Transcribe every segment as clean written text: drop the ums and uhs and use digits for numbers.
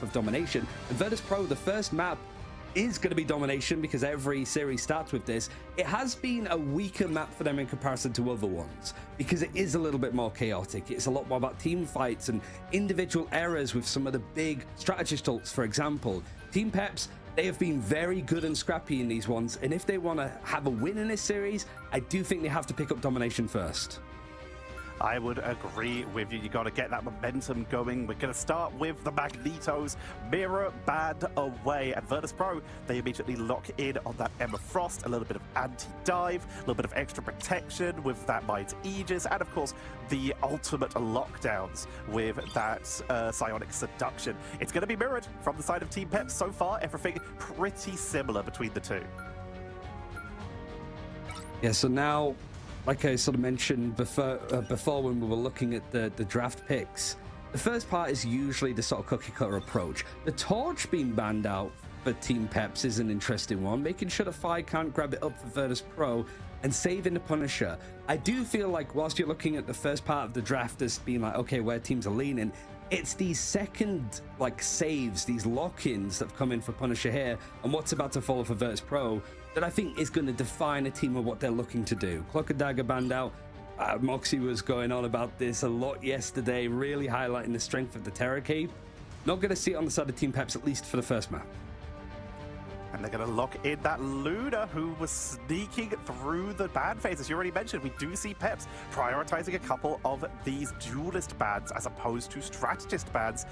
of domination. And Virtus Pro, the first map is going to be domination because every series starts with this. It has been a weaker map for them in comparison to other ones because it is a little bit more chaotic. It's a lot more about team fights and individual errors with some of the big strategist ults. For example, Team Peps, they have been very good and scrappy in these ones, and if they want to have a win in this series, I do think they have to pick up domination first. I would agree with you. You got to get that momentum going. We're going to start with the Magnetos. Mirror band away. And Virtus Pro, they immediately lock in on that Emma Frost. A little bit of anti-dive, a little bit of extra protection with that Mind's Aegis, and of course, the ultimate lockdowns with that Psionic Seduction. It's going to be mirrored from the side of Team Peps. So far, everything pretty similar between the two. Yeah, so now, like I sort of mentioned before when we were looking at the draft picks, the first part is usually the sort of cookie cutter approach. The Torch being banned out for Team Peps is an interesting one, making sure the Fi can't grab it up for Virtus Pro and saving the Punisher. I do feel like whilst you're looking at the first part of the draft as being like, okay, where teams are leaning, it's these second like saves, these lock-ins that have come in for Punisher here and what's about to follow for Virtus Pro that I think is going to define a team of what they're looking to do. Cloak and Dagger banned out. Moxie was going on about this a lot yesterday, really highlighting the strength of the Terror Cape. Not going to see it on the side of Team Peps, at least for the first map. And they're going to lock in that Luna, who was sneaking through the ban phase. As you already mentioned, we do see Peps prioritizing a couple of these duelist bans as opposed to strategist bans,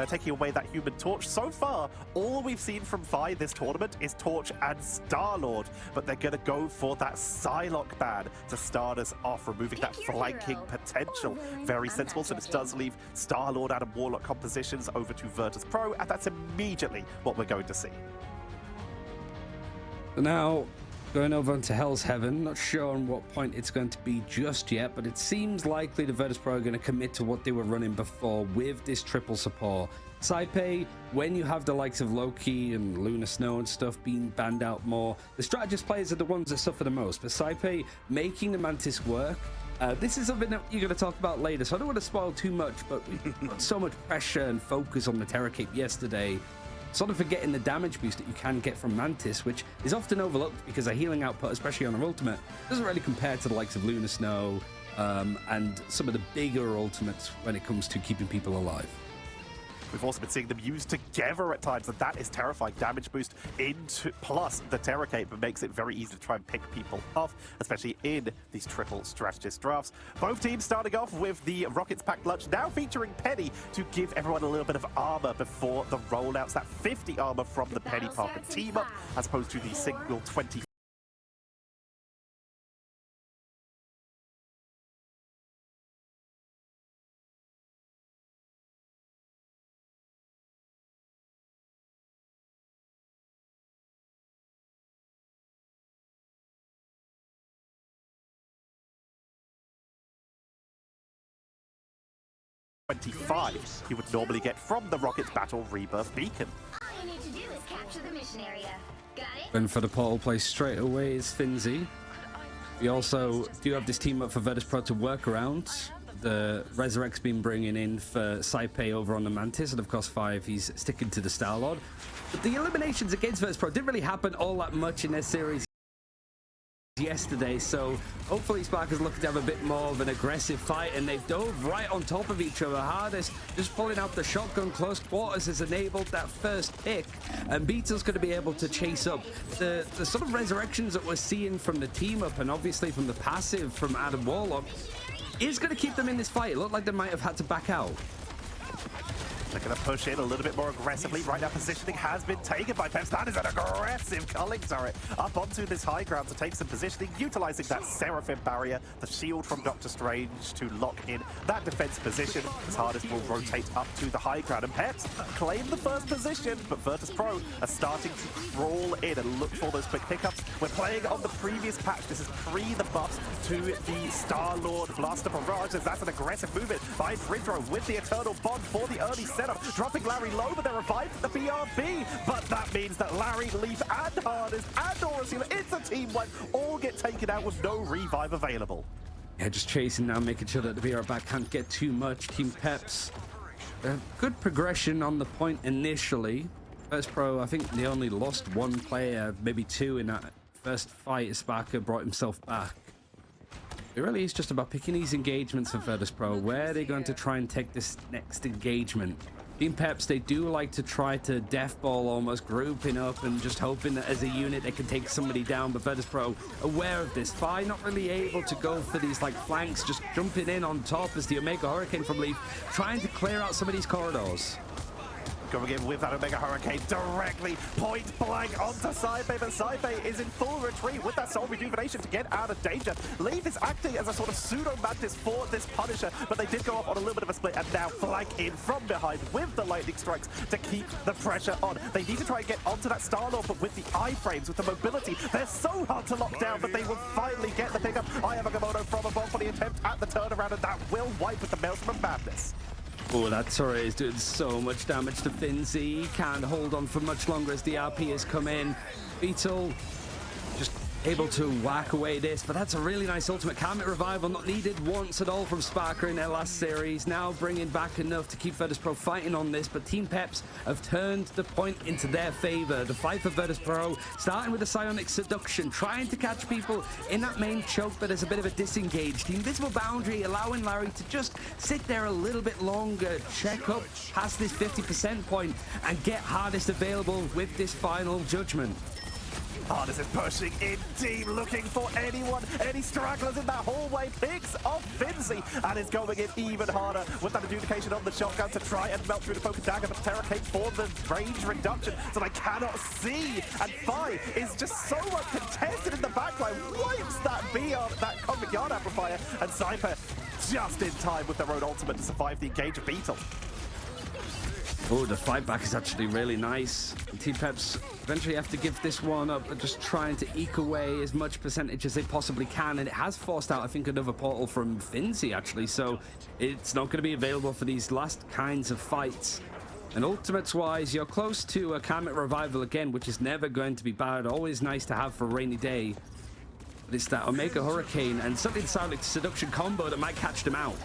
taking away that Human Torch. So far, all we've seen from Fi this tournament is Torch and Star-Lord, but they're going to go for that Psylocke ban to start us off, removing that flanking potential. Very sensible, so this does leave Star-Lord and Warlock compositions over to Virtus Pro, and that's immediately what we're going to see. So now, going over into Hell's Heaven, not sure on what point it's going to be just yet, but it seems likely the Virtus Pro are going to commit to what they were running before with this triple support. Saipei, when you have the likes of Loki and Luna Snow and stuff being banned out more, the strategist players are the ones that suffer the most, but Saipei making the Mantis work. This is something that you're going to talk about later, so I don't want to spoil too much, but we put so much pressure and focus on the Terror Cape yesterday, sort of forgetting the damage boost that you can get from Mantis, which is often overlooked because a healing output, especially on her ultimate, doesn't really compare to the likes of Luna Snow and some of the bigger ultimates when it comes to keeping people alive. We've also been seeing them used together at times, and that is terrifying. Damage boost into plus the Terror Cape makes it very easy to try and pick people off, especially in these triple strategist drafts. Both teams starting off with the Rockets packed lunch, now featuring Penny to give everyone a little bit of armor before the rollouts. That 50 armor from the Penny Parker team up, as opposed to the single 20. You would normally get from the Rockets Battle Rebirth Beacon. All you need to do is capture the mission area. Got it? And for the portal play straight away is Finzi. We also do have this team up for Virtus Pro to work around. The Resurrect's been bringing in for Saipei over on the Mantis, and of course 5, he's sticking to the Star-Lord. But the eliminations against Virtus Pro didn't really happen all that much in their series yesterday, so hopefully Spark is looking to have a bit more of an aggressive fight, and they've dove right on top of each other hardest. Just pulling out the shotgun close quarters has enabled that first pick, and Beetle's going to be able to chase up the sort of resurrections that we're seeing from the team up, and obviously from the passive from Adam Warlock is going to keep them in this fight. It looked like they might have had to back out. They're going to push in a little bit more aggressively. Right now, positioning has been taken by Peps. That is an aggressive culling turret up onto this high ground to take some positioning, utilizing that Seraphim barrier, the shield from Doctor Strange to lock in that defense position. As Hardest will rotate up to the high ground, and Peps claim the first position, but Virtus Pro are starting to crawl in and look for those quick pickups. We're playing on the previous patch. This is pre the buffs to the Star-Lord Blaster Barrage, as that's an aggressive movement by Ridro with the Eternal Bond for the early setup, dropping Larry low, but they're revived the BRB. But that means that Larry, Leaf, and Hardest, and Aurasila, it's a team wipe, all get taken out with no revive available. Yeah, just chasing now, making sure that the BR back can't get too much. Team Peps good progression on the point initially. First Pro, I think they only lost one player, maybe two in that first fight as Sparker brought himself back. It really is just about picking these engagements for Virtus Pro. Where are they going to try and take this next engagement? Team Peps, they do like to try to deathball, almost grouping up and just hoping that as a unit they can take somebody down. But Virtus Pro aware of this. Fi not really able to go for these like flanks, just jumping in on top as the Omega Hurricane from Leaf, trying to clear out some of these corridors. Going in with that Omega Hurricane directly point blank onto Saipei, but Saipei is in full retreat with that Soul Rejuvenation to get out of danger. Leaf is acting as a sort of pseudo-mantis for this Punisher, but they did go off on a little bit of a split and now flank in from behind with the lightning strikes to keep the pressure on. They need to try and get onto that Star-Lord, but with the iframes, with the mobility, they're so hard to lock down, but they will finally get the pickup. I am Agamotto from above for the attempt at the turnaround, and that will wipe with the Maelstrom of Madness. Oh, that turret is doing so much damage to Finzi. He can't hold on for much longer as the RP has come in. Beetle just able to whack away this, but that's a really nice ultimate. Karmic Revival not needed once at all from Sparker in their last series. Now bringing back enough to keep Virtus Pro fighting on this, but Team Peps have turned the point into their favor. The fight for Virtus Pro, starting with the Psionic Seduction, trying to catch people in that main choke, but as a bit of a disengage. The Invisible Boundary allowing Larry to just sit there a little bit longer, check up past this 50% point, and get hardest available with this final judgment. Hardest is pushing in deep, looking for anyone, any stragglers in that hallway, picks off Finzi, and is going in even harder with that adjudication on the shotgun to try and melt through the poker dagger, but Terra came for the range reduction, so they cannot see, and Fi is just so uncontested in the backline, wipes that BR, that Cosmic Yard Amplifier, and Cypher just in time with their own ultimate to survive the engage of Beetle. Oh, the fight back is actually really nice. Team Peps eventually have to give this one up, but just trying to eke away as much percentage as they possibly can. And it has forced out, I think, another portal from Finzi, actually. So it's not going to be available for these last kinds of fights. And ultimates-wise, you're close to a Karmic Revival again, which is never going to be bad. Always nice to have for a rainy day. But it's that Omega Hurricane and something Psionic Seduction combo that might catch them out.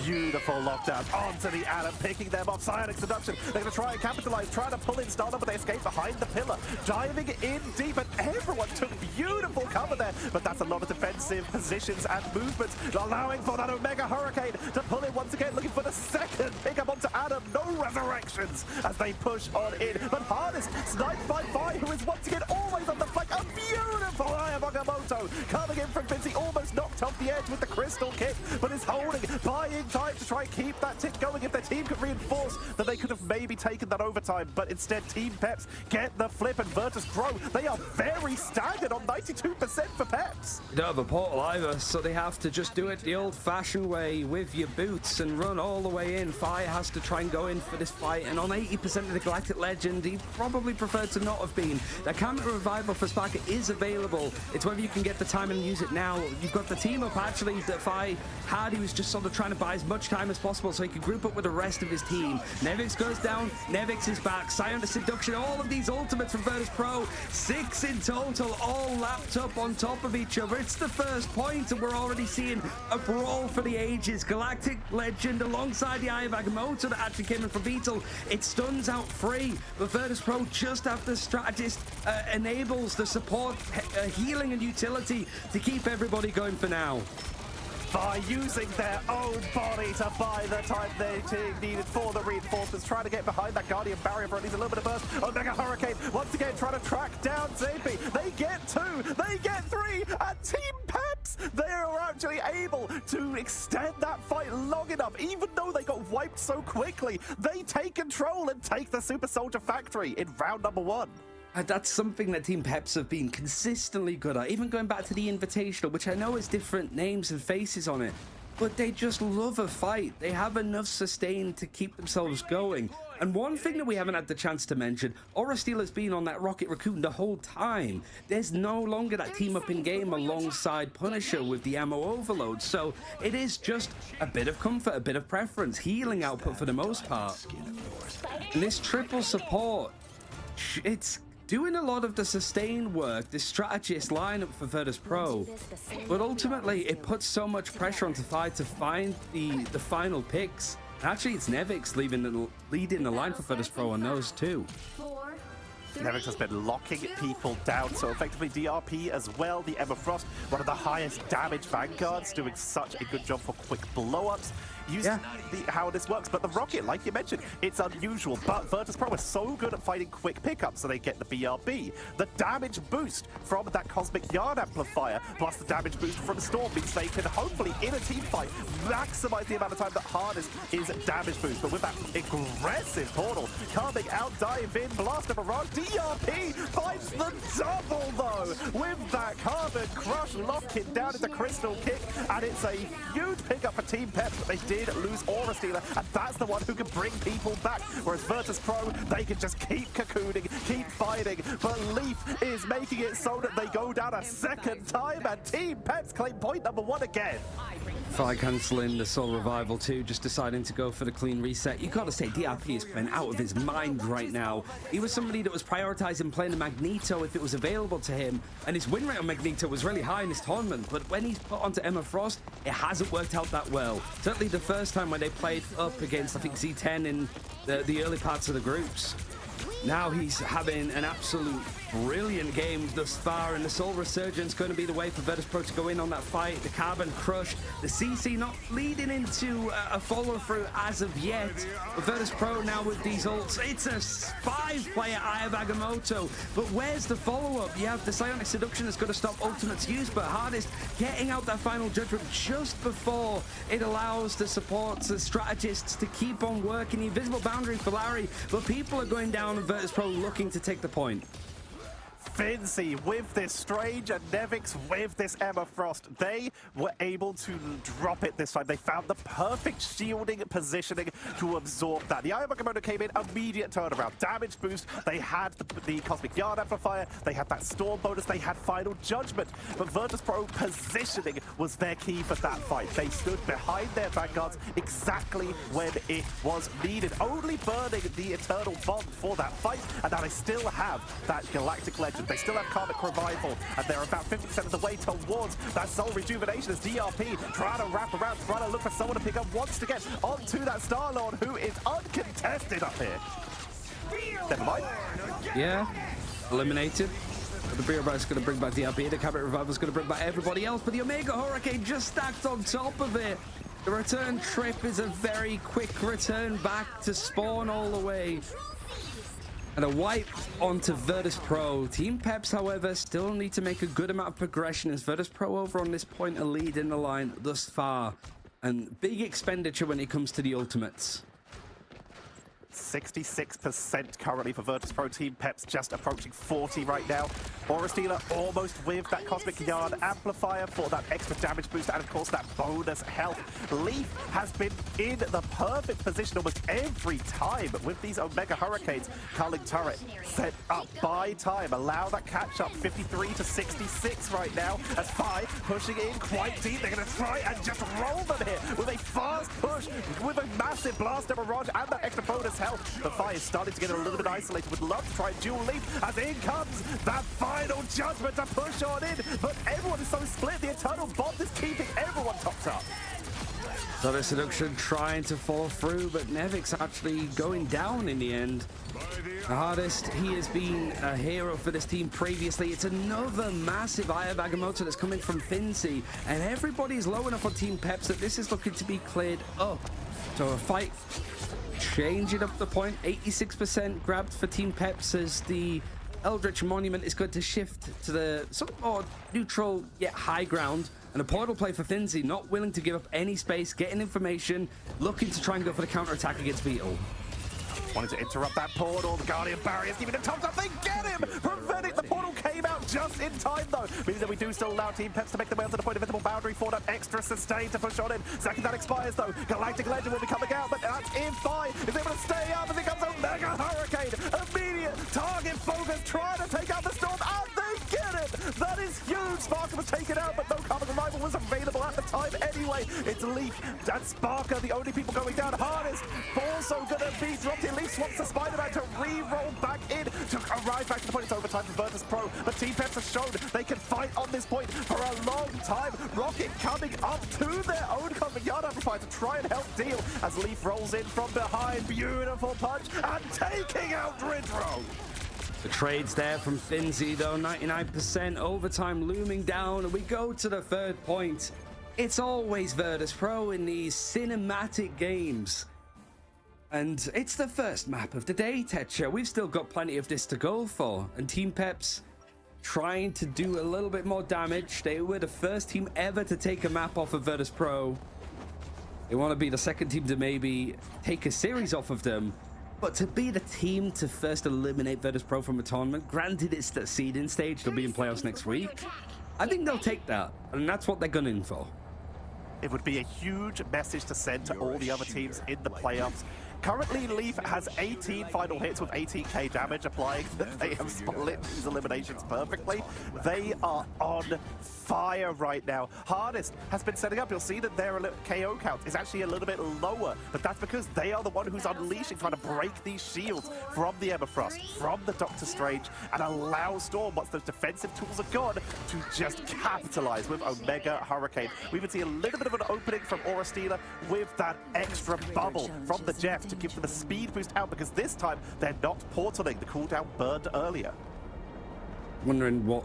Beautiful lockdown onto the Adam, picking them off. Psionic Seduction. They're going to try and capitalize, trying to pull in Starler, but they escape behind the pillar. Diving in deep, and everyone took beautiful cover there. But that's a lot of defensive positions and movements, allowing for that Omega Hurricane to pull in once again, looking for the second pick up onto Adam. No resurrections as they push on in. But Hardest, sniped by Fi, who is once again always on the flank. A beautiful Eye of Agamotto coming in from Finzi, almost knocked off the edge with the crystal kick, but is holding, buying time to try and keep that tick going. If their team could reinforce, that they could have maybe taken that overtime, but instead Team Peps get the flip and Virtus grow. They are very staggered on 92% for Peps. They don't have a portal either, so they have to just do it the old-fashioned way with your boots and run all the way in. Fire has to try and go in for this fight, and on 80% of the Galactic Legend, he probably preferred to not have been. That Karmic Revival for Sparker is available. It's whether you can get the time and use it now. You've got the team up actually that Fi had. He was just sort of trying to buy as much time as possible so he could group up with the rest of his team. Nevix goes down, Nevix is back, Psionic Seduction, all of these ultimates from Virtus Pro, 6 in total, all lapped up on top of each other. It's the first point and we're already seeing a brawl for the ages. Galactic Legend alongside the Eye of Agamotto that actually came in from Beetle. It stuns out free, but Virtus Pro just after Strategist enables the support, healing and utility to keep everybody going for now. By using their own body to buy the time they needed for the reinforcements, trying to get behind that Guardian barrier for at least a little bit of burst. Omega Hurricane once again trying to track down Zappy. They get 2, they get 3, and Team Peps, they are actually able to extend that fight long enough. Even though they got wiped so quickly, they take control and take the Super Soldier Factory in round number 1. That's something that Team Peps have been consistently good at, even going back to the Invitational, which I know has different names and faces on it, but they just love a fight. They have enough sustain to keep themselves going. And one thing that we haven't had the chance to mention, Aura Steel has been on that Rocket Raccoon the whole time. There's no longer that team up in game alongside Punisher with the ammo overload, so it is just a bit of comfort, a bit of preference, healing output for the most part. And this triple support, it's doing a lot of the sustain work, this strategist lineup for Virtus Pro, but ultimately it puts so much pressure onto Fi to find the final picks. Actually, it's Nevix leading the line for Virtus Pro on those two. 4, 3, Nevix has been locking people down, so effectively DRP as well. The Emma Frost, one of the highest damage vanguards, doing such a good job for quick blow-ups. Use how this works, but the rocket, like you mentioned, it's unusual, but Virtus Pro is so good at finding quick pickups, so they get the BRB. The damage boost from that Cosmic Yard Amplifier, plus the damage boost from Storm, means they can hopefully, in a team fight, maximize the amount of time that hardest is damage boost. But with that aggressive portal coming out, dive in, blast of barrage, DRP finds the double though, with that Carbon Crush locking down into Crystal Kick, and it's a huge pickup for Team Peps, but they did lose Aura Stealer, and that's the one who can bring people back. Whereas Virtus Pro, they can just keep cocooning, keep fighting. But Leaf is making it so that they go down a second time, and Team Peps claim point number 1 again. Fire cancelling the Soul Revival too, just deciding to go for the clean reset. You gotta say, DRP is playing out of his mind right now. He was somebody that was prioritizing playing the Magneto if it was available to him, and his win rate on Magneto was really high in this tournament, but when he's put onto Emma Frost, it hasn't worked out that well. Certainly the first time when they played up against, I think, Z10 in the early parts of the groups. Now he's having an absolute brilliant game thus far, and the Soul Resurgence going to be the way for Virtus Pro to go in on that fight. The Carbon Crush, the CC not leading into a follow-through as of yet. But Virtus Pro now with these ults, it's a 5-player Eye of Agamotto, but where's the follow-up? You have the Psionic Seduction that's going to stop Ultimate's use, but Hardest getting out that final judgment just before it allows the supports, the strategists to keep on working. The invisible boundary for Larry, but people are going down and Virtus Pro looking to take the point. Finzi with this Strange and Nevix with this Emma Frost. They were able to drop it this time. They found the perfect shielding positioning to absorb that. The Eye of Agamotto came in, immediate turnaround. Damage boost. They had the Cosmic Yard Amplifier. They had that Storm bonus. They had Final Judgment. But Virtus Pro positioning was their key for that fight. They stood behind their vanguards exactly when it was needed, only burning the Eternal Bond for that fight. And now they still have that Galactic Legend. They still have Karmic Revival, and they're about 50% of the way towards that Soul Rejuvenation as DRP trying to wrap around, trying to look for someone to pick up once to get onto that Star-Lord, who is uncontested up here. Never mind. Yeah, eliminated. But the Beer is going to bring back DRP, the Karmic Revival is going to bring back everybody else, but the Omega Hurricane just stacked on top of it. The return trip is a very quick return back to spawn all the way. And a wipe onto Virtus Pro. Team Peps, however, still need to make a good amount of progression as Virtus Pro over on this point a lead in the line thus far. And big expenditure when it comes to the ultimates. 66% currently for Virtus Pro. Team Peps just approaching 40 right now. Aura Stealer almost with that Cosmic Yard Amplifier for that extra damage boost and of course that bonus health. Leaf has been in the perfect position almost every time with these Omega Hurricanes. Culling Turret set up by time. Allow that catch up 53 to 66 right now as Fi pushing in quite deep. They're going to try and just roll them here with a fast push with a massive blast of barrage and that extra bonus health. The Fi is starting to get a little bit isolated. Would love to try and dual leap as in comes that Final Judgment to push on in, but everyone is so split. The Eternal Bond is keeping everyone topped up. So the Seduction trying to fall through, but Nevix actually going down in the end. The Hardest, he has been a hero for this team previously. It's another massive Eye of Agamotto that's coming from Finzi, and everybody's low enough on Team Peps that this is looking to be cleared up. So a fight changing up the point. 86% grabbed for Team Peps as the Eldritch Monument is going to shift to the somewhat more neutral yet high ground. And a portal play for Finzi, not willing to give up any space, getting information, looking to try and go for the counter-attack against Beetle. Wanted to interrupt that portal. The Guardian Barriers even a top up. They get him! Preventing the portal came out just in time though. Meaning that we do still allow Team Peps to make their way onto the point of invisible boundary for that extra sustain to push on in. Second that expires though. Galactic Legend will be coming out, but that's in Fi is able to stay up as it comes Omega Hurricane. Immediate target focus trying to take out the Storm, and they get it! That is huge. Sparker was taken out, but no Carbon Revival was available at the time anyway. It's Leaf and Sparker, the only people going down. Hardest also gonna be dropped in. Leaf swaps the Spider-Man to re-roll back in to arrive back to the point. It's overtime for Virtus Pro, but Team Peps has shown they can fight on this point for a long time. Rocket coming up to their own Cosmic Yard Magnifier to try and help deal as Leaf rolls in from behind. Beautiful punch and taking out Ridro. The trades there from Finzi, though, 99% overtime looming down, and we go to the third point. It's always Virtus Pro in these cinematic games. And it's the first map of the day, Tetra. We've still got plenty of this to go for. And Team Peps trying to do a little bit more damage. They were the first team ever to take a map off of Virtus Pro. They want to be the second team to maybe take a series off of them. But to be the team to first eliminate Virtus Pro from a tournament, granted it's the seeding stage, they'll be in playoffs next week. I think they'll take that, and that's what they're gunning for. It would be a huge message to send to all the other teams in the playoffs. Currently, Leaf has 18 final hits with 18k damage applying. They have split these eliminations perfectly. They are on fire right now. Hardest has been setting up. You'll see that their KO count is actually a little bit lower, but that's because they are the one who's unleashing, trying to break these shields from the Emma Frost, from the Doctor Strange, and allow Storm, once those defensive tools are gone, to just capitalize with Omega Hurricane. We even see a little bit of an opening from Aura Stealer with that extra bubble from the Jeff to give them a speed boost out, because this time they're not portaling. The cooldown burned earlier. Wondering what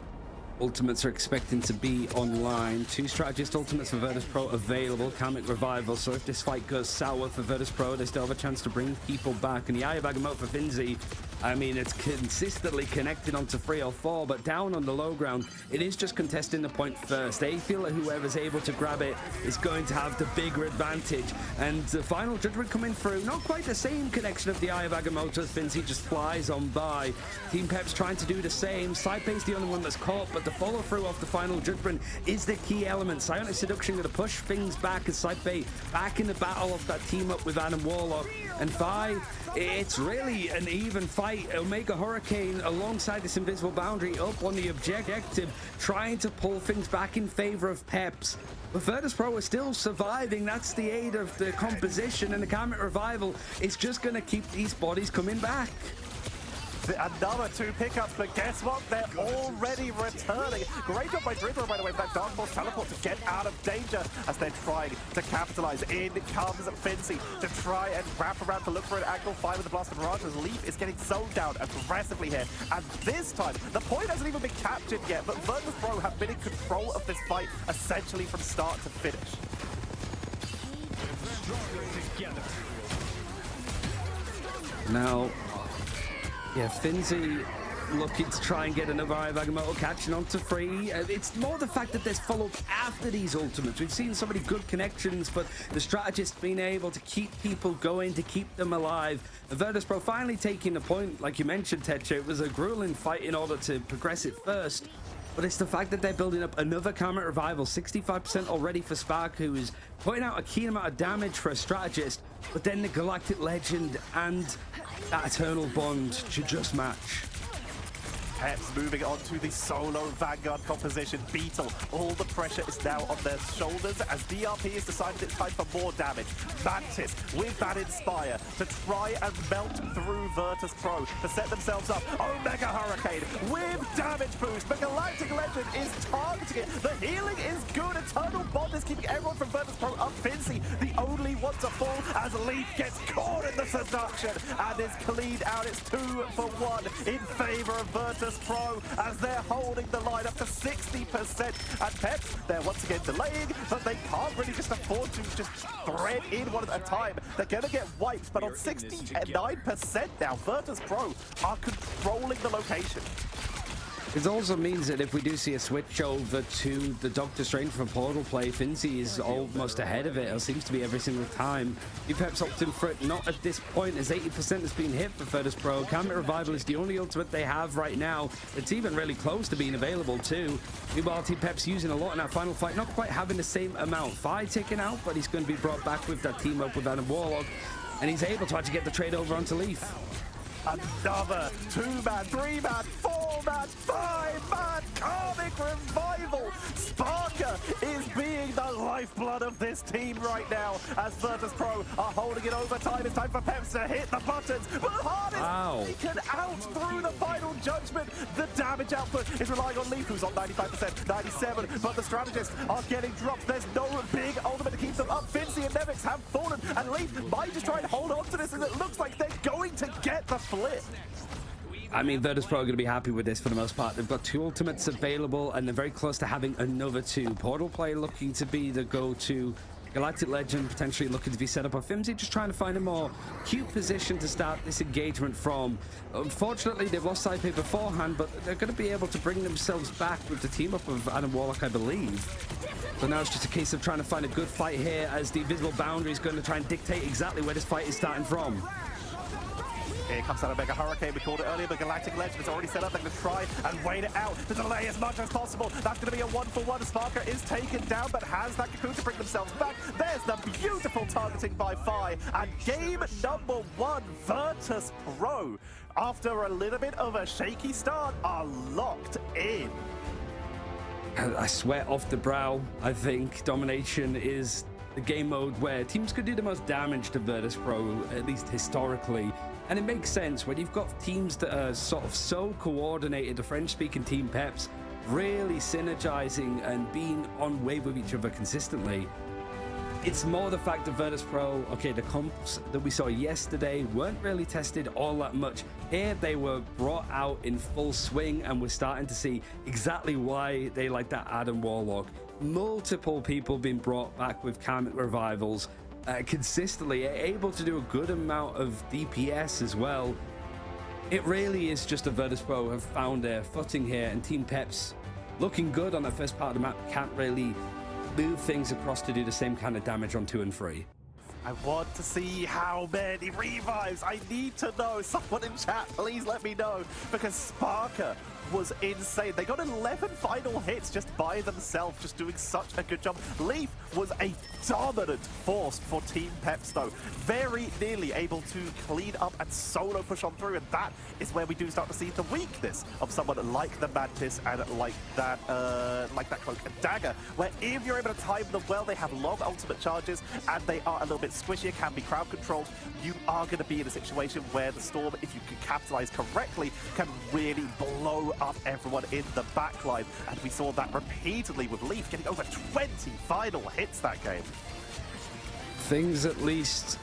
ultimates are expecting to be online. 2 strategist ultimates for Virtus Pro available. Karmic Revival, so if this fight goes sour for Virtus Pro, they still have a chance to bring people back. And the Eye of Agamotto for Finzi, I mean, it's consistently connected onto 3 or 4, but down on the low ground, it is just contesting the point first. They feel that whoever's able to grab it is going to have the bigger advantage. And the final judgment coming through, not quite the same connection of the Eye of Agamotto as Finzi just flies on by. Team Peps trying to do the same. Sidebase the only one that's caught, but the follow through off the final judgment is the key element. Psionic Seduction going to push things back as Sidebase back in the battle of that team up with Adam Warlock. And Fi, it's really an even fight. Omega Hurricane alongside this invisible boundary up on the objective, trying to pull things back in favor of Peps. But Virtus Pro is still surviving. That's the aid of the composition, and the Karmic Revival is just going to keep these bodies coming back. Another 2 pickups, but guess what? They're already returning. Great job by Drizzler, by the way, with that Dark Force teleport to get out of danger as they're trying to capitalize. In comes Finzi to try and wrap around to look for an angle 5 with the Blast of Mirage as Leaf is getting zoned down aggressively here. And this time, the point hasn't even been captured yet, but Virtus Pro have been in control of this fight essentially from start to finish. Now, yeah, Finzi looking to try and get another Eye of Agamotto, catching on to 3. It's more the fact that there's follow-up after these ultimates. We've seen so many good connections, but the strategist being able to keep people going, to keep them alive. Virtus Pro finally taking the point, like you mentioned, Tetra. It was a grueling fight in order to progress it first. But it's the fact that they're building up another Karmic Revival, 65% already for Spark, who is putting out a keen amount of damage for a strategist, but then the Galactic Legend and that Eternal Bond should just match. Peps moving on to the solo Vanguard composition. Beetle, all the pressure is now on their shoulders as DRP has decided it's time for more damage. Mantis with that Inspire to try and melt through Virtus Pro to set themselves up. Omega Hurricane with damage boost. The Galactic Legend is targeting it. The healing is good. Eternal Bond is keeping everyone from Virtus Pro up. Finzi, the only one to fall as Leaf gets caught in the seduction and is cleaned out. It's 2 for 1 in favor of Virtus Pro as they're holding the line up to 60%. And Peps, they're once again delaying, but they can't really just afford to just thread in one at a time. They're going to get wiped, but on 69% now, Virtus Pro are controlling the location. It also means that if we do see a switch over to the Doctor Strange for Portal play, Finzi is almost ahead of it. It seems to be every single time. Peps opting for it, not at this point, as 80% has been hit for Virtus Pro. Karmic Revival is the only ultimate they have right now. It's even really close to being available too. Meanwhile, Team Peps using a lot in that final fight, not quite having the same amount. Fi taken out, but he's going to be brought back with that team up with Adam Warlock, and he's able to actually get the trade over onto Leaf. Another 2-man, 3-man, 4-man, 5-man Karmic Revival. Sparker is being the lifeblood of this team right now as Virtus Pro are holding it overtime. It's time for Peps to hit the buttons, but the heart is taken out through the final judgment. The damage output is relying on Leaf, who's on 95%, 97, but the strategists are getting dropped. There's no big ultimate to keep them up. Fincy and Nevix have fallen, and Leaf might just try and hold on to this, and it looks like they're going to get the flip. I mean, Virtus Pro are going to be happy with this for the most part. They've got 2 ultimates available, and they're very close to having another 2. Portal Play looking to be the go-to. Galactic Legend potentially looking to be set up on Fimsy, just trying to find a more cute position to start this engagement from. Unfortunately, they've lost side play beforehand, but they're going to be able to bring themselves back with the team up of Adam Warlock, I believe. So now it's just a case of trying to find a good fight here, as the invisible boundary is going to try and dictate exactly where this fight is starting from. Here comes that Mega Hurricane. We called it earlier, but Galactic Legend is already set up. They're going to try and wait it out to delay as much as possible. That's going to be a 1-for-1. Sparker is taken down, but has that Cocoon to bring themselves back. There's the beautiful targeting by Fi. And game number 1, Virtus Pro, after a little bit of a shaky start, are locked in. I sweat off the brow. I think Domination is the game mode where teams could do the most damage to Virtus Pro, at least historically. And it makes sense when you've got teams that are sort of so coordinated, the French-speaking team Peps, really synergizing and being on wave with each other consistently. It's more the fact that Virtus Pro, okay, the comps that we saw yesterday weren't really tested all that much. Here they were brought out in full swing, and we're starting to see exactly why they like that Adam Warlock. Multiple people being brought back with Karmic Revivals, consistently able to do a good amount of DPS as well. It really is just a Virtus Pro have found their footing here, and Team Peps looking good on that first part of the map, can't really move things across to do the same kind of damage on 2 and 3. I want to see how many revives. I need to know. Someone in chat, please let me know, because Sparker was insane. They got 11 final hits just by themselves, just doing such a good job. Leaf was a dominant force for Team Peps, though. Very nearly able to clean up and solo push on through, and that is where we do start to see the weakness of someone like the Mantis and like that Cloak and Dagger, where if you're able to time them well, they have long ultimate charges, and they are a little bit squishier, can be crowd controlled. You are going to be in a situation where the Storm, if you can capitalize correctly, can really blow up everyone in the backline, and we saw that repeatedly with Leaf getting over 20 final hits that game. Things at least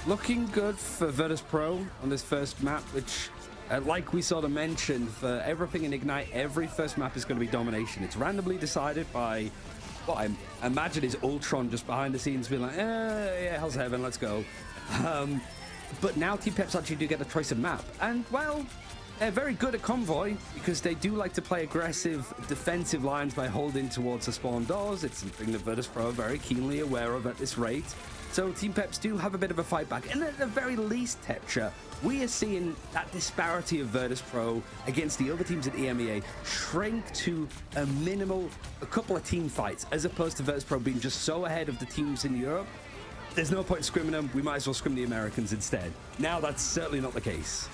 looking good for Virtus Pro on this first map, which like we sort of mentioned, for everything in Ignite, every first map is going to be Domination. It's randomly decided by what I imagine is Ultron just behind the scenes being like, yeah, hell's heaven, let's go. But now Team Peps actually do get a choice of map, and well, they're very good at Convoy because they do like to play aggressive defensive lines by holding towards the spawn doors. It's something that Virtus Pro are very keenly aware of at this rate. So Team Peps do have a bit of a fight back. And at the very least, Tetra, we are seeing that disparity of Virtus Pro against the other teams at EMEA shrink to a couple of team fights, as opposed to Virtus Pro being just so ahead of the teams in Europe. There's no point in scrimming them. We might as well scrim the Americans instead. Now that's certainly not the case.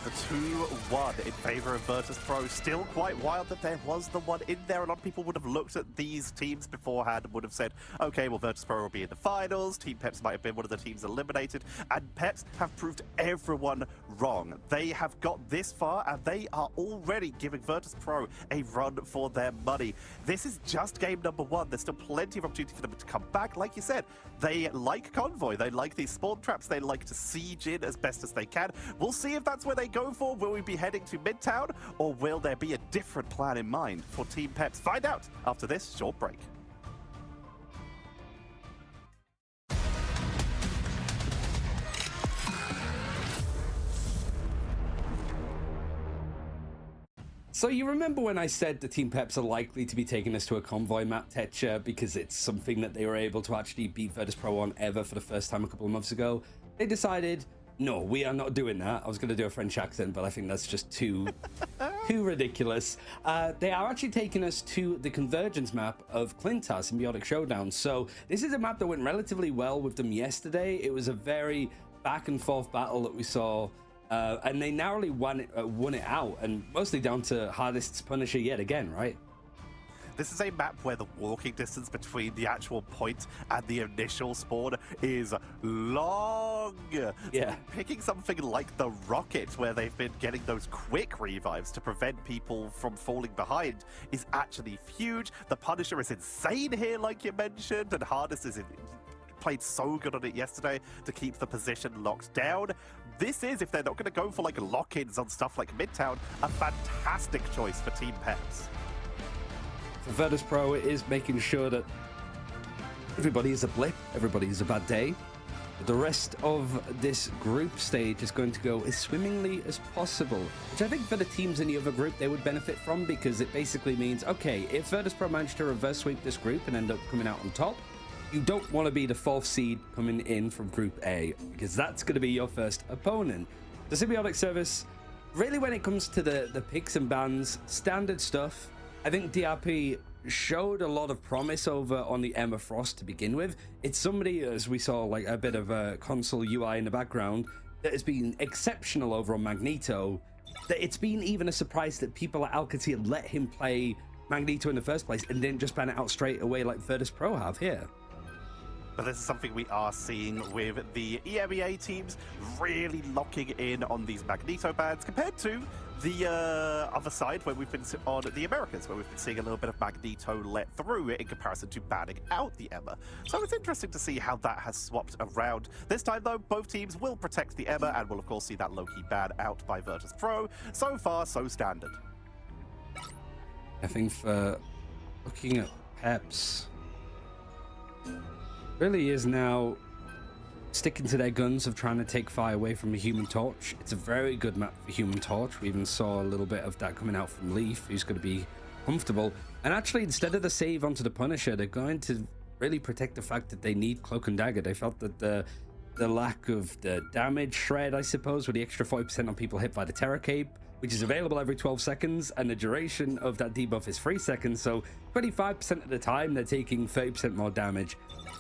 The 2-1 in favor of Virtus Pro. Still quite wild that there was the one in there. A lot of people would have looked at these teams beforehand and would have said, okay, well, Virtus Pro will be in the finals. Team Peps might have been one of the teams eliminated. And Peps have proved everyone wrong. They have got this far, and they are already giving Virtus Pro a run for their money. This is just game number 1. There's still plenty of opportunity for them to come back. Like you said, they like Convoy. They like these spawn traps. They like to siege in as best as they can. We'll see if that's where they go for. Will we be heading to Midtown, or will there be a different plan in mind for Team Peps? Find out after this short break. So you remember when I said the Team Peps are likely to be taking us to a Convoy map, Tetra, because it's something that they were able to actually beat Virtus Pro on ever for the first time a couple of months ago? They decided, no, we are not doing that. I was going to do a French accent, but I think that's just too ridiculous. They are actually taking us to the Convergence map of Clintar Symbiotic Showdown. So this is a map that went relatively well with them yesterday. It was a very back and forth battle that we saw And they narrowly won it out, and mostly down to Hardest's Punisher yet again, right? This is a map where the walking distance between the actual point and the initial spawn is long. Yeah. Picking something like the Rocket, where they've been getting those quick revives to prevent people from falling behind, is actually huge. The Punisher is insane here, like you mentioned, and Hardest is played so good on it yesterday to keep the position locked down. This is, if they're not going to go for like lock-ins on stuff like Midtown, a fantastic choice for Team Peps. For Virtus Pro, it is making sure that everybody is a blip, everybody is a bad day. The rest of this group stage is going to go as swimmingly as possible, which I think for the teams in the other group they would benefit from, because it basically means, okay, if Virtus Pro managed to reverse sweep this group and end up coming out on top, you don't want to be the 4th seed coming in from Group A, because that's going to be your first opponent. The Symbiotic Service, really when it comes to the picks and bans, standard stuff. I think DRP showed a lot of promise over on the Emma Frost to begin with. It's somebody, as we saw like a bit of a console UI in the background, that has been exceptional over on Magneto, that it's been even a surprise that people at Alcatel let him play Magneto in the first place and didn't just ban it out straight away like Virtus Pro have here. But this is something we are seeing with the EMEA teams really locking in on these Magneto bans compared to the other side where we've been on the Americas, where we've been seeing a little bit of Magneto let through in comparison to banning out the Emma. So it's interesting to see how that has swapped around. This time though, both teams will protect the Emma and will of course see that low-key ban out by Virtus Pro. So far, so standard. I think for looking at Peps, really is now sticking to their guns of trying to take fire away from the Human Torch. It's a very good map for Human Torch. We even saw a little bit of that coming out from Leaf, who's going to be comfortable. And actually, instead of the save onto the Punisher, they're going to really protect the fact that they need Cloak and Dagger. They felt that the lack of the damage shred, I suppose, with the extra 40% on people hit by the Terror Cape, which is available every 12 seconds, and the duration of that debuff is 3 seconds, so 25% of the time they're taking 30% more damage.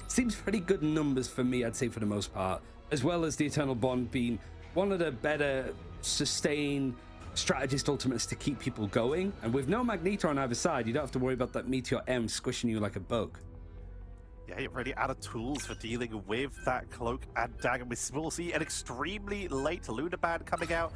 Seems pretty good numbers for me, I'd say, for the most part, as well as the Eternal Bond being one of the better sustained strategist ultimates to keep people going. And with no Magneto on either side, you don't have to worry about that Meteor M squishing you like a bug. Yeah, you're really out of tools for dealing with that Cloak and Dagger. We will see an extremely late Luna ban coming out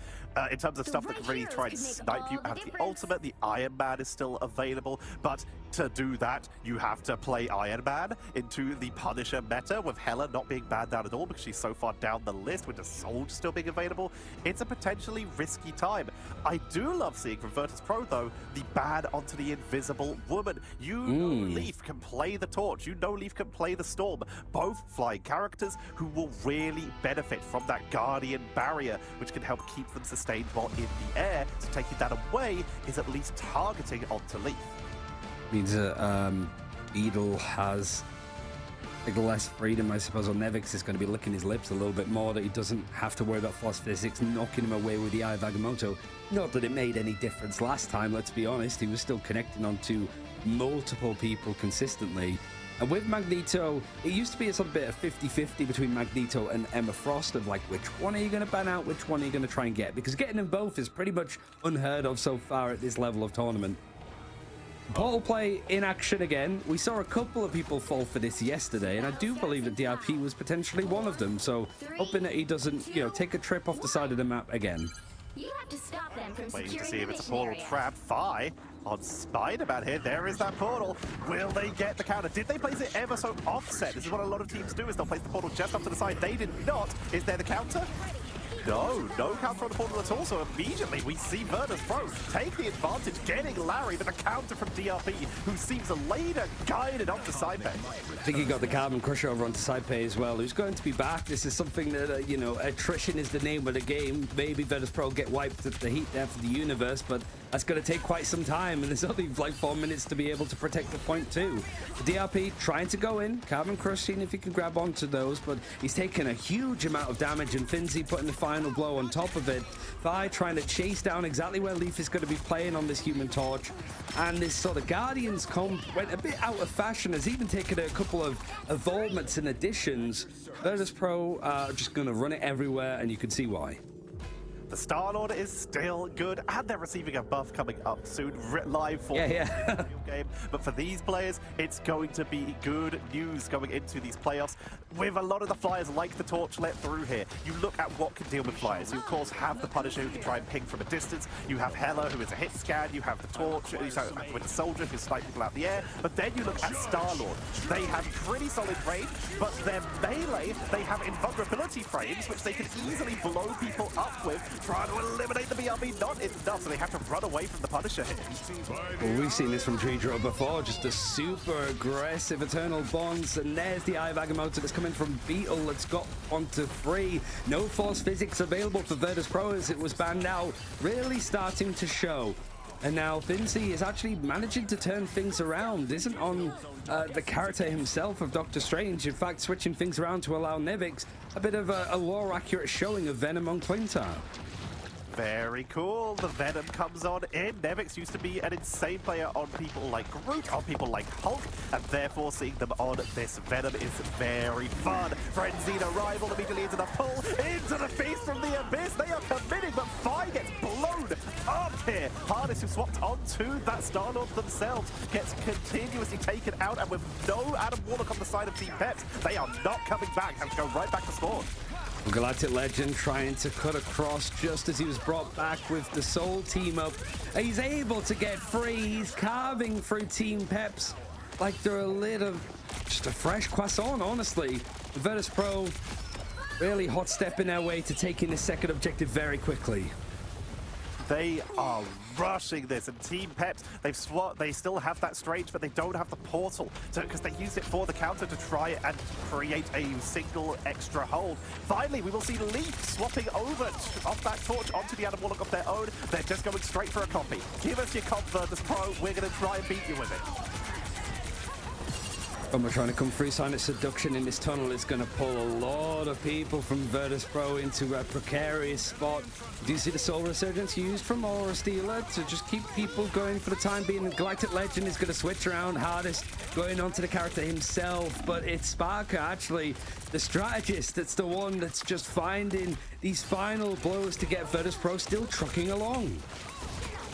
in terms of stuff that can really try and snipe you out the ultimate. The Iron Man is still available, but to do that, you have to play Iron Man into the Punisher meta, with Hela not being banned out at all because she's so far down the list, with the Soldier still being available. It's a potentially risky time. I do love seeing from Virtus Pro, though, the ban onto the Invisible Woman. You know Leaf can play the Torch. You know Leaf can play the Storm. Both flying characters who will really benefit from that Guardian barrier, which can help keep them sustained while in the air. So taking that away is at least targeting onto Leaf. Means Beetle has like less freedom, I suppose, or Nevix is going to be licking his lips a little bit more, that he doesn't have to worry about Force Physics knocking him away with the Eye of Agamotto. Not that it made any difference last time, let's be honest. He was still connecting onto multiple people consistently. And with Magneto, it used to be a sort of bit of 50-50 between Magneto and Emma Frost, of like, which one are you going to ban out, which one are you going to try and get? Because getting them both is pretty much unheard of so far at this level of tournament. Portal play in action again. We saw a couple of people fall for this yesterday, and I do believe that DRP was potentially one of them. So hoping that he doesn't, take a trip off the side of the map again. You have to stop them from Waiting to securing see if the it's a mission portal area. trap. Fi on Spider-Man here. There is that portal. Will they get the counter? Did they place it ever so offset? This is what a lot of teams do, is they'll place the portal just off to the side. They did not. Is there the counter? No counter on the portal at all, so immediately we see Virtus Pro take the advantage, getting Larry with a counter from DRP, who seems later guided onto Saipei. I think he got the Carbon Crusher over onto Saipei as well, who's going to be back. This is something that, attrition is the name of the game. Maybe Virtus Pro get wiped at the heat death of the universe, but that's going to take quite some time, and there's only like 4 minutes to be able to protect the point too. The DRP trying to go in, Carbon Crush, seeing if he can grab onto those, but he's taking a huge amount of damage, and Finzi putting the final blow on top of it. Vi trying to chase down exactly where Leaf is going to be playing on this Human Torch, and this sort of Guardians comp went a bit out of fashion, has even taken a couple of evolvements and additions. Virtus Pro are just going to run it everywhere, and you can see why. The Star-Lord is still good, and they're receiving a buff coming up soon, live for yeah. the game. But for these players, it's going to be good news going into these playoffs. With a lot of the flyers like the Torch let through here, you look at what can deal with flyers. You, of course, have the Punisher who can try and ping from a distance. You have Hela, who is a hit scan. You have the Torch, with the Soldier, who snipes people out the air. But then you look at Star-Lord. They have pretty solid range, but their melee, they have invulnerability frames, which they can easily blow people up with, trying to eliminate the BRB. Not enough, so they have to run away from the Punisher here. Well, we've seen this from Treedro before, just a super aggressive Eternal Bonds, and there's the Eye of Agamotto that's coming from Beetle. That's got onto 3. No force physics available for Virtus Pro as it was banned out, really starting to show. And now Finzi is actually managing to turn things around. Isn't on the character himself of Doctor Strange. In fact, switching things around to allow Nevix a bit of a more accurate showing of Venom on Clintar. Very cool. The Venom comes on in. Nevix used to be an insane player on people like Groot, on people like Hulk, and therefore seeing them on this Venom is very fun. Frenzied arrival immediately into the pull, into the feast from the abyss. They are committing, but Fi gets blown up here. Harness, who swapped onto that Star-Lord themselves, gets continuously taken out, and with no Adam Warlock on the side of Team Peps, they are not coming back and go right back to spawn. Galactic Legend trying to cut across just as he was brought back with the Soul team up. He's able to get free. He's carving through Team Peps like they're just a fresh croissant, honestly. The Virtus Pro really hot stepping their way to taking the second objective very quickly. They are rushing this, and Team Peps, they still have that Strange, but they don't have the portal, because they used it for the counter to try and create a single extra hold. Finally, we will see Leaf swapping over off that Torch onto the Adam Warlock of their own. They're just going straight for a copy. Give us your comp, Virtus Pro. We're going to try and beat you with it. We're trying to come through. Silent Seduction in this tunnel is going to pull a lot of people from Virtus Pro into a precarious spot. Do you see the Soul Resurgence used from Aura Stealer to just keep people going for the time being? Galactic Legend is going to switch around. Hardest going on to the character himself, but it's Sparker, actually, the strategist, that's the one that's just finding these final blows to get Virtus Pro still trucking along.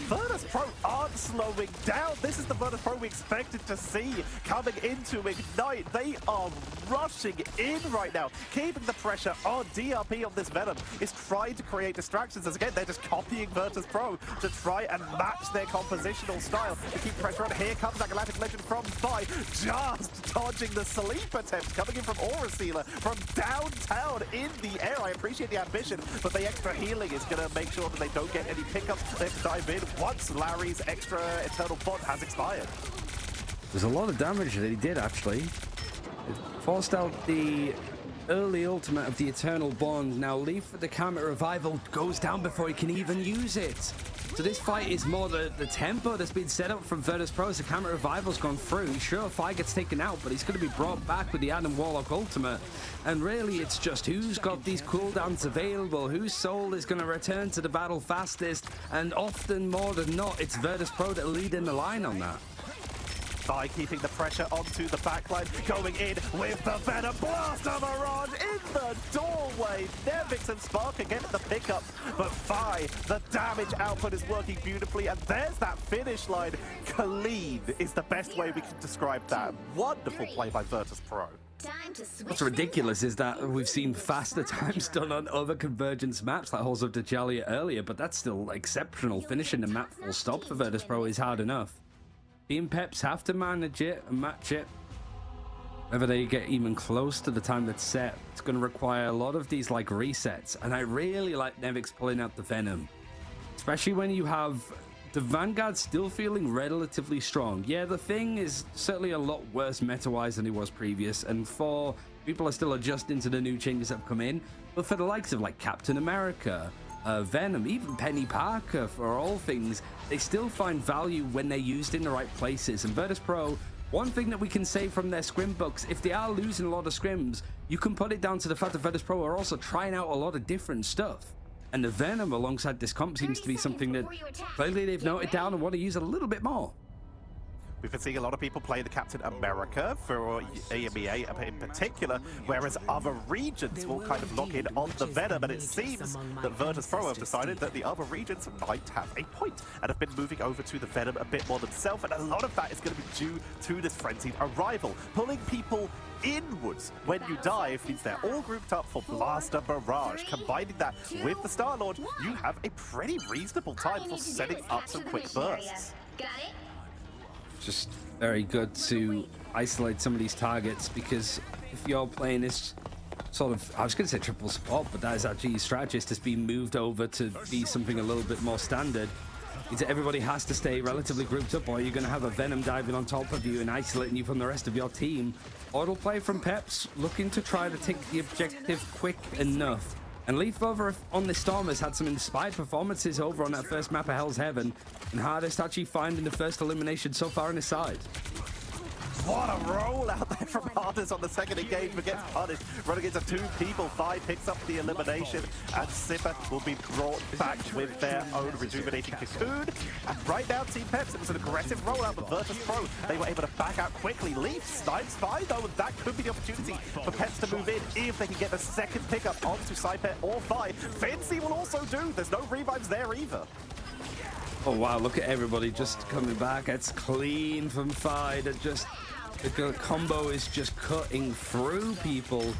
Virtus Pro aren't slowing down. This is the Virtus Pro we expected to see coming into Ignite. They are rushing in right now, keeping the pressure on. DRP on this Venom is trying to create distractions, as again, they're just copying Virtus Pro to try and match their compositional style to keep pressure on. Here comes that Galactic Legend from Fi, just dodging the sleep attempt, coming in from Aura Sealer from downtown in the air. I appreciate the ambition, but the extra healing is going to make sure that they don't get any pickups. They have to dive in once Larry's extra Eternal Bond has expired. There's a lot of damage that he did, actually. It forced out the early ultimate of the Eternal Bond. Now Leaf for the Comet Revival goes down before he can even use it. So this fight is more the tempo that's been set up from Virtus Pro as the Comet Revival's gone through. Sure, Fi gets taken out, but he's going to be brought back with the Adam Warlock ultimate. And really, it's just who's got these cooldowns available, whose soul is going to return to the battle fastest, and often more than not, it's Virtus Pro that lead in the line on that. By keeping the pressure onto the backline, going in with the Venom Blaster Mirage in the doorway. Nevix and Spark again at the pickup, but Fi, the damage output is working beautifully, and there's that finish line. Clean is the best way we can describe that. Wonderful play by Virtus Pro. What's ridiculous is that we've seen faster times done on other Convergence maps like Halls of Dajalia earlier, but that's still exceptional. Finishing the map full stop for Virtus Pro is hard enough. Team Peps have to manage it and match it. Whether they get even close to the time that's set, it's going to require a lot of these like resets. And I really like Nevix pulling out the Venom, especially when you have the Vanguard still feeling relatively strong. Yeah, the Thing is certainly a lot worse meta-wise than it was previous, and for people are still adjusting to the new changes that have come in. But for the likes of like Captain America, Venom, even Penny Parker, for all things, they still find value when they're used in the right places. And Virtus Pro, one thing that we can say from their scrim books, if they are losing a lot of scrims, you can put it down to the fact that Virtus Pro are also trying out a lot of different stuff. And the Venom alongside this comp seems to be something that clearly they've noted down and want to use a little bit more. We've been seeing a lot of people play the Captain America for EMEA in particular, whereas other regions will kind of lock in on the Venom, and it seems that Virtus Pro have decided that the other regions might have a point and have been moving over to the Venom a bit more themselves, and a lot of that is going to be due to this frenzied arrival. Pulling people inwards when you dive means they're all grouped up for Blaster Barrage. Combining that with the Star Lord, you have a pretty reasonable time for setting up some quick bursts. Got it? Just very good to isolate some of these targets, because if you're playing this sort of, I was going to say triple support, but that is actually your strategist has been moved over to be something a little bit more standard. Means that everybody has to stay relatively grouped up, or you're going to have a Venom diving on top of you and isolating you from the rest of your team. Auto play from Peps, looking to try to take the objective quick enough. And Leaf over on the Storm has had some inspired performances over on that first map of Hell's Heaven, and Hardest actually finding the first elimination so far on his side. What a roll out there from Hardest on the second engagement, gets punished, running into two people. Fi picks up the elimination, and Sipper will be brought back with their own rejuvenating cocoon. And right now, Team Peps, it was an aggressive rollout with Virtus Pro. They were able to back out quickly. Leaf snipes Fi, though, and that could be the opportunity for Peps to move in if they can get the second pickup onto Saipet or Fi. Fincy will also do. There's no revives there either. Oh wow, look at everybody just coming back. It's clean from Fi. That just, the combo is just cutting through people.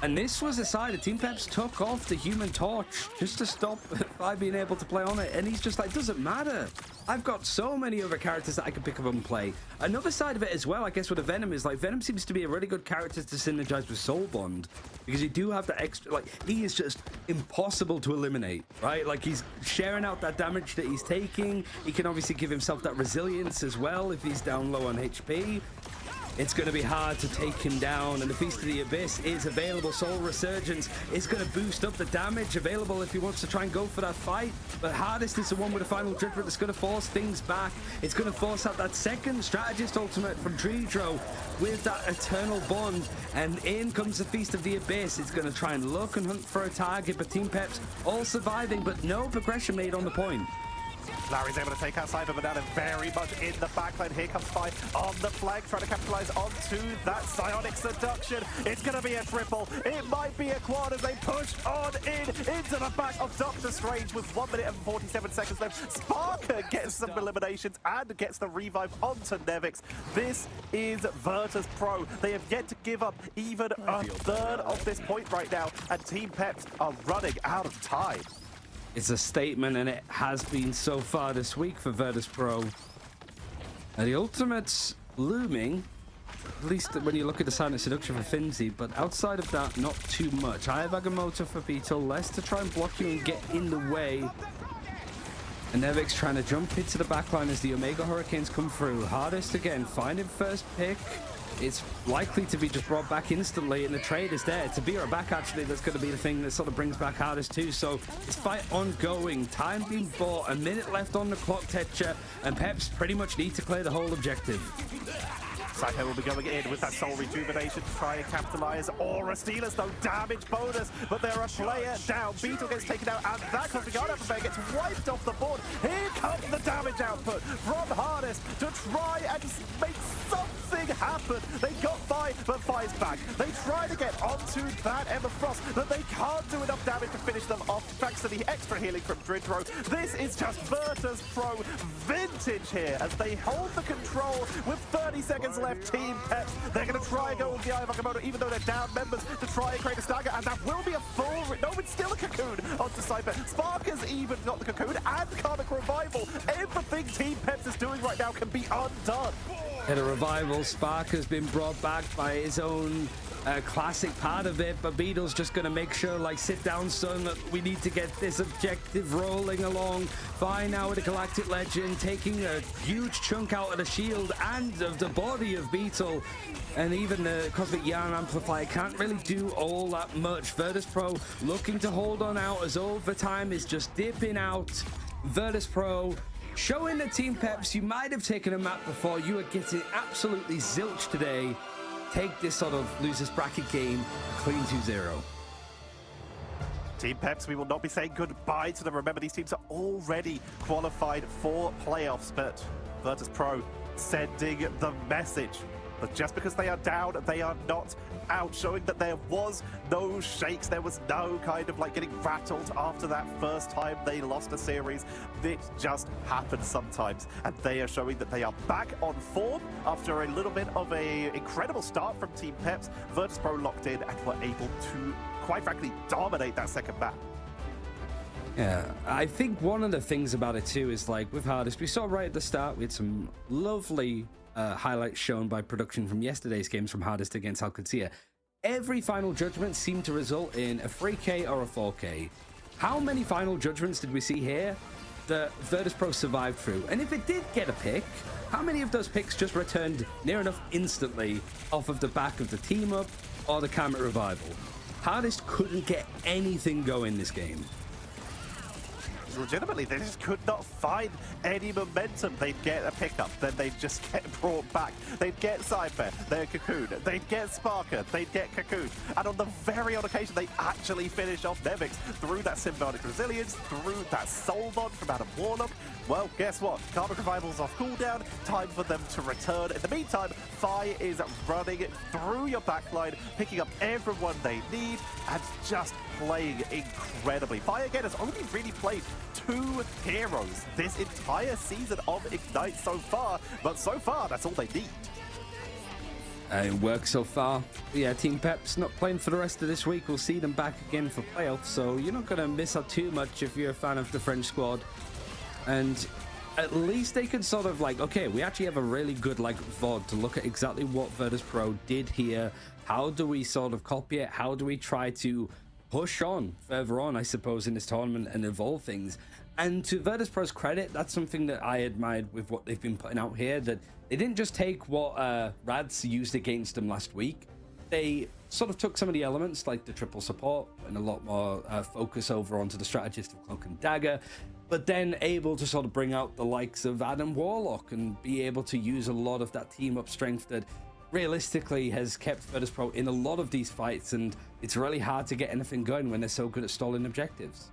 And this was a side that Team Peps took off the Human Torch just to stop Fi being able to play on it. And he's just like, doesn't matter. I've got so many other characters that I can pick up and play. Another side of it as well, I guess, with the Venom is like, Venom seems to be a really good character to synergize with Soul Bond, because you do have that extra, like, he is just impossible to eliminate, right? Like, he's sharing out that damage that he's taking. He can obviously give himself that resilience as well if he's down low on HP. It's going to be hard to take him down, and the Feast of the Abyss is available. Soul Resurgence is going to boost up the damage available if he wants to try and go for that fight, but Hardest is the one with the final Dripper that's going to force things back. It's going to force out that second Strategist ultimate from Tridro with that Eternal Bond, and in comes the Feast of the Abyss. It's going to try and look and hunt for a target, but Team Peps all surviving, but no progression made on the point. Larry's able to take out Cyber Banana very much in the backline. Here comes Fi on the flank, trying to capitalize onto that Psionic Seduction. It's going to be a triple. It might be a quad as they push on into the back of Doctor Strange with 1 minute and 47 seconds left. Sparker gets some eliminations and gets the revive onto Nevix. This is Virtus Pro. They have yet to give up even a third of this point right now, and Team Peps are running out of time. It's a statement, and it has been so far this week for Virtus Pro. And the ultimate's looming, at least when you look at the Silent Seduction for Finzi, but outside of that, not too much. I have Agamotto for Beetle, less to try and block you and get in the way. And Nevix trying to jump into the backline as the Omega Hurricanes come through. Hardest again, finding first pick. It's likely to be just brought back instantly, and the trade is there. To be her back, actually, that's going to be the thing that sort of brings back Hardest too. So this fight ongoing, time being bought, a minute left on the clock, Tetcher, and Peps pretty much need to clear the whole objective. Psycho will be going in with that Soul Rejuvenation to try and capitalize. Aura Stealers, no damage bonus, but they're a player down. Beetle gets taken out, and that Cosmic Art Amplifier gets wiped off the board. Here comes the damage output from Hardest to try and make something happen. They got Fi, but Fi's back. They try to get onto that Emma Frost, but they can't do enough damage to finish them off thanks to the extra healing from Dridro. This is just Virtus Pro vintage here as they hold the control with 30 seconds left. Team Peps, they're going to try and go with the Eye of Agamotto, even though they're down members, to try and create a stagger, and that will be a full... No, it's still a cocoon onto Cypher. Sparker's even got the cocoon and Karmic Revival. Everything Team Peps is doing right now can be undone. At a revival, Sparker's been brought back by his own classic part of it, but Beetle's just going to make sure, like, sit down, son, we need to get this objective rolling along. Fine now with the Galactic Legend, taking a huge chunk out of the shield and of the body of Beetle, and even the Cosmic Yarn Amplifier can't really do all that much. Virtus Pro looking to hold on out as overtime is just dipping out. Virtus Pro showing the Team Peps, you might have taken a map before, you are getting absolutely zilch today. Take this sort of losers bracket game, a clean 2-0. Team Peps, we will not be saying goodbye to them. Remember, these teams are already qualified for playoffs, but Virtus Pro sending the message that just because they are down, they are not out, showing that there was no shakes, there was no kind of like getting rattled after that first time they lost a series. It just happens sometimes, and they are showing that they are back on form after a little bit of a incredible start from Team Peps. Virtus.pro locked in and were able to, quite frankly, dominate that second map. Yeah, I think one of the things about it too is like with Hardest, we saw right at the start, we had some lovely highlights shown by production from yesterday's games from Hardest against Alcatia. Every final judgment seemed to result in a 3K or a 4K. How many final judgments did we see here that Virtus.pro survived through? And if it did get a pick, how many of those picks just returned near enough instantly off of the back of the team up or the Comet Revival? Hardest couldn't get anything going this game. Legitimately, they just could not find any momentum. They'd get a pickup, then they'd just get brought back. They'd get Cypher, they'd Cocoon, they'd get Sparker, they'd get Cocoon. And on the very odd occasion, they actually finish off Nevix through that Symbiotic Resilience, through that Soul Bond from Adam Warlock. Well, guess what? Karmic Revival's off cooldown, time for them to return. In the meantime, Fi is running through your backline, picking up everyone they need, and just playing incredibly. Fi again has only really played 2 heroes this entire season of Ignite so far, but so far that's all they need. It works so far. Yeah, Team Peps not playing for the rest of this week. We'll see them back again for playoffs, so you're not going to miss out too much if you're a fan of the French squad. And at least they can sort of like, okay, we actually have a really good like VOD to look at exactly what Virtus.pro did here. How do we sort of copy it? How do we try to push on further on, I suppose, in this tournament and evolve things? And to Virtus.pro's credit, that's something that I admired with what they've been putting out here, that they didn't just take what Rads used against them last week. They sort of took some of the elements like the triple support and a lot more focus over onto the strategist of Cloak and Dagger, but then able to sort of bring out the likes of Adam Warlock and be able to use a lot of that team up strength that realistically has kept Virtus.pro in a lot of these fights, and it's really hard to get anything going when they're so good at stalling objectives.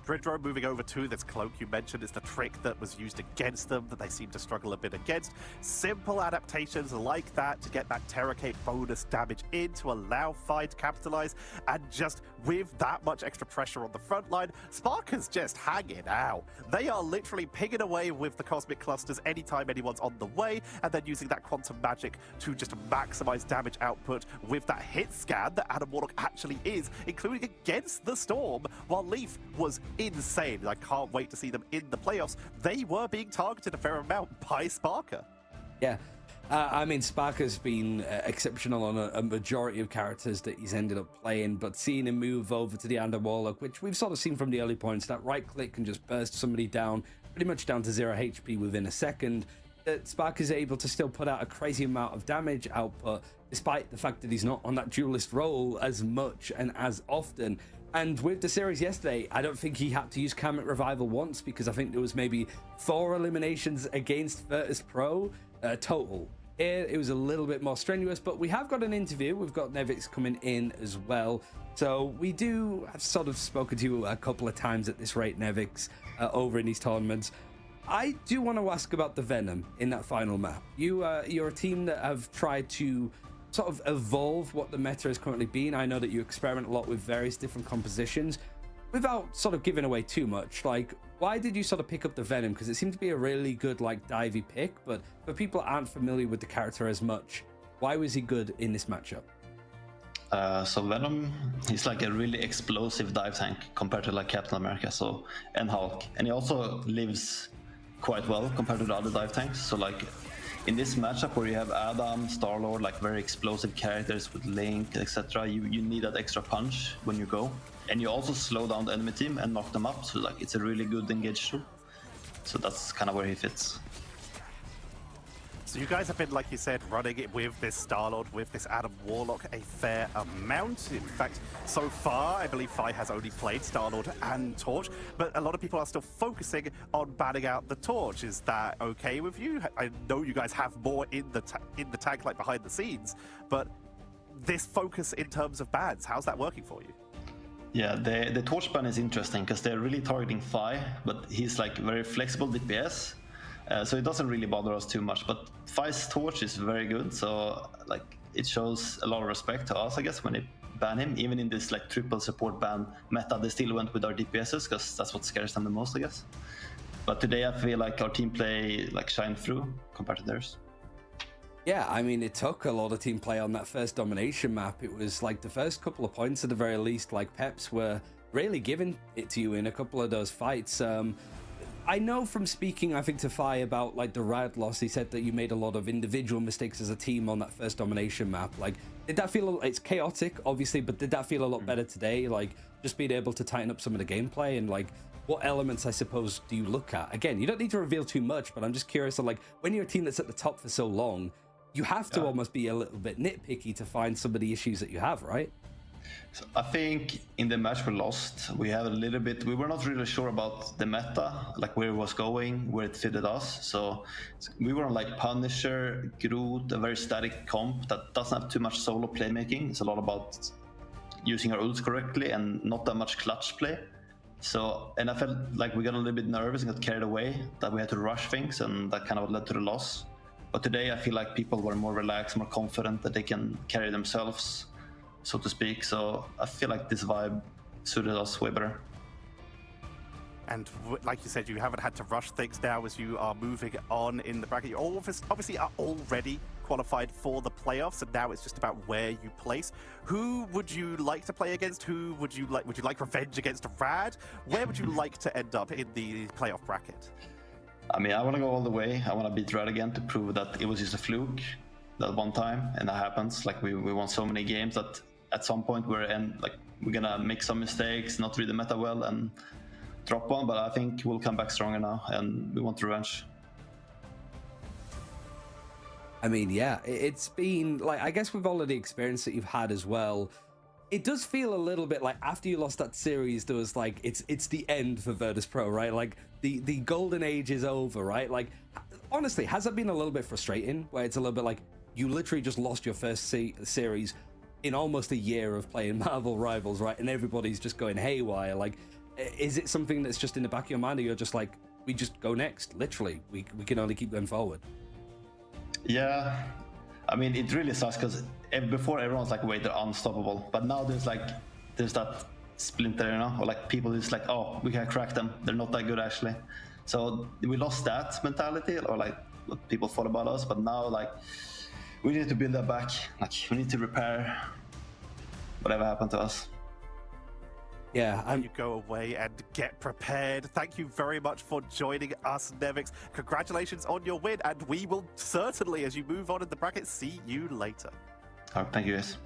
Dridro moving over to this Cloak you mentioned is the trick that was used against them that they seem to struggle a bit against. Simple adaptations like that to get that Terracate bonus damage in to allow Fi to capitalize, and just with that much extra pressure on the front line, Sparker's just hanging out. They are literally pinging away with the Cosmic Clusters anytime anyone's on the way, and then using that Quantum Magic to just maximize damage output with that hit scan that Adam Warlock actually is, including against the Storm, while Leaf was insane. I can't wait to see them in the playoffs. They were being targeted a fair amount by Sparker. Yeah, I mean, Sparker's been exceptional on a majority of characters that he's ended up playing, but seeing him move over to the Adam Warlock, which we've sort of seen from the early points, that right click can just burst somebody down, pretty much down to 0 HP within a second, that Sparker's able to still put out a crazy amount of damage output, despite the fact that he's not on that duelist role as much and as often. And with the series yesterday, I don't think he had to use Comet Revival once, because I think there was maybe 4 eliminations against Virtus.pro total. Here, it was a little bit more strenuous, but we have got an interview. We've got Nevix coming in as well. So we do have sort of spoken to you a couple of times at this rate, Nevix, over in these tournaments. I do want to ask about the Venom in that final map. You're a team that have tried to sort of evolve what the meta has currently been. I know that you experiment a lot with various different compositions. Without sort of giving away too much, like, why did you sort of pick up the Venom? Because it seemed to be a really good, like, divey pick, but for people that aren't familiar with the character as much, why was he good in this matchup? So Venom, he's like a really explosive dive tank compared to like Captain America, and Hulk. And he also lives quite well compared to the other dive tanks. So like, in this matchup where you have Adam, Star-Lord, like very explosive characters with Link, etc., you need that extra punch when you go. And you also slow down the enemy team and knock them up, so like it's a really good engage tool. So that's kind of where he fits. So you guys have been, like you said, running it with this Star-Lord, with this Adam Warlock a fair amount. In fact, so far, I believe Fi has only played Star-Lord and Torch, but a lot of people are still focusing on banning out the Torch. Is that okay with you? I know you guys have more in the tank, like behind the scenes, but this focus in terms of bans, how's that working for you? Yeah, the Torch ban is interesting because they're really targeting Fi, but he's like very flexible DPS. So it doesn't really bother us too much. But Feist Torch is very good, so like it shows a lot of respect to us, I guess, when they ban him. Even in this like triple support ban meta, they still went with our DPSs because that's what scares them the most, I guess. But today I feel like our team play like shined through compared to theirs. Yeah, I mean, it took a lot of team play on that first domination map. It was like the first couple of points at the very least, like Peps were really giving it to you in a couple of those fights. I know from speaking, I think, to Fi about like the Riot loss, he said that you made a lot of individual mistakes as a team on that first domination map. Like, did that feel, it's chaotic, obviously, but did that feel a lot better today? Like, just being able to tighten up some of the gameplay and like, what elements, I suppose, do you look at? Again, you don't need to reveal too much, but I'm just curious of like, when you're a team that's at the top for so long, you have to almost be a little bit nitpicky to find some of the issues that you have, right? So I think in the match we lost, we had a little bit, we were not really sure about the meta, like where it was going, where it fitted us. So we were on like Punisher, Groot, a very static comp that doesn't have too much solo playmaking. It's a lot about using our ults correctly and not that much clutch play. So, and I felt like we got a little bit nervous and got carried away that we had to rush things, and that kind of led to the loss. But today I feel like people were more relaxed, more confident that they can carry themselves, so to speak. So I feel like this vibe suited us way better. And like you said, you haven't had to rush things now as you are moving on in the bracket. You obviously are already qualified for the playoffs, and now it's just about where you place. Who would you like to play against? Who would you like revenge against Rad? Where would you like to end up in the playoff bracket? I mean, I want to go all the way. I want to beat Rad again to prove that it was just a fluke that one time, and that happens. Like we won so many games that at some point we're gonna make some mistakes, not read the meta well, and drop one. But I think we'll come back stronger now, and we want revenge. I mean, yeah, it's been like, I guess with all of the experience that you've had as well, it does feel a little bit like after you lost that series, there was like, it's the end for Virtus Pro, right? Like the golden age is over, right? Like, honestly, has that been a little bit frustrating where it's a little bit like you literally just lost your first series in almost a year of playing Marvel Rivals, right? And everybody's just going haywire. Like, is it something that's just in the back of your mind, or you're just like, we just go next, literally, we can only keep going forward? Yeah, I mean, it really sucks because before everyone's like, wait, they're unstoppable. But now there's that splinter, you know, or like people just like, oh, we can crack them. They're not that good actually. So we lost that mentality, or like what people thought about us. But now like we need to build that back. Like we need to repair whatever happened to us. Yeah, you go away and get prepared. Thank you very much for joining us, Nevix. Congratulations on your win, and we will certainly, as you move on in the bracket, see you later. All right, thank you guys.